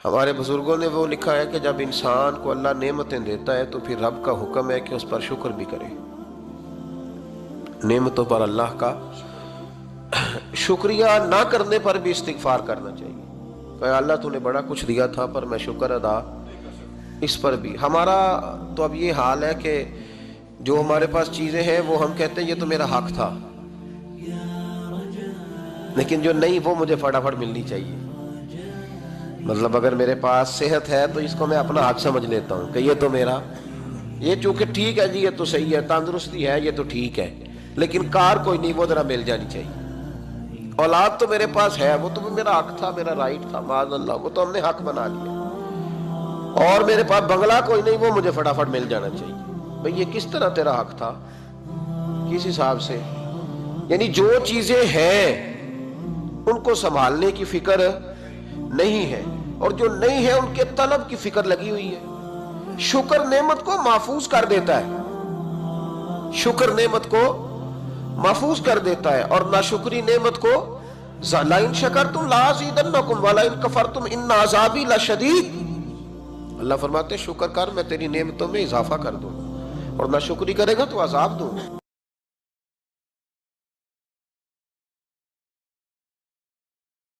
ہمارے بزرگوں نے وہ لکھا ہے کہ جب انسان کو اللہ نعمتیں دیتا ہے تو پھر رب کا حکم ہے کہ اس پر شکر بھی کرے. نعمتوں پر اللہ کا شکریہ نہ کرنے پر بھی استغفار کرنا چاہیے کہ اللہ تو نے بڑا کچھ دیا تھا پر میں شکر ادا اس پر بھی. ہمارا تو اب یہ حال ہے کہ جو ہمارے پاس چیزیں ہیں وہ ہم کہتے ہیں یہ تو میرا حق تھا، لیکن جو نہیں وہ مجھے فٹافٹ ملنی چاہیے. مطلب اگر میرے پاس صحت ہے تو اس کو میں اپنا حق سمجھ لیتا ہوں کہ یہ تو میرا، یہ چونکہ ٹھیک ہے جی، یہ تو صحیح ہے، تندرستی ہے، یہ تو ٹھیک ہے، لیکن کار کوئی نہیں، وہ ذرا مل جانی چاہیے. اولاد تو میرے پاس ہے، وہ تو میرا حق تھا، میرا رائٹ تھا، معاذ اللہ وہ تو ہم نے حق بنا لیا. اور میرے پاس بنگلہ کوئی نہیں، وہ مجھے فٹافٹ مل جانا چاہیے. بھئی یہ کس طرح تیرا حق تھا، کس حساب سے؟ یعنی جو چیزیں ہیں ان کو سنبھالنے کی فکر نہیں ہے، اور جو نہیں ہے ان کے طلب کی فکر لگی ہوئی ہے. شکر نعمت کو محفوظ کر دیتا ہے، شکر نعمت کو محفوظ کر دیتا ہے، اور ناشکری نعمت کو لَإِن شَكَرْتُمْ لَأَزِيدَنَّكُمْ وَلَئِن كَفَرْتُمْ إِنَّ عَذَابِي لَشَدِيدٌ. اللہ فرماتے ہیں شکر کر، میں تیری نعمتوں میں اضافہ کر دوں، اور ناشکری کرے گا تو عذاب دوں.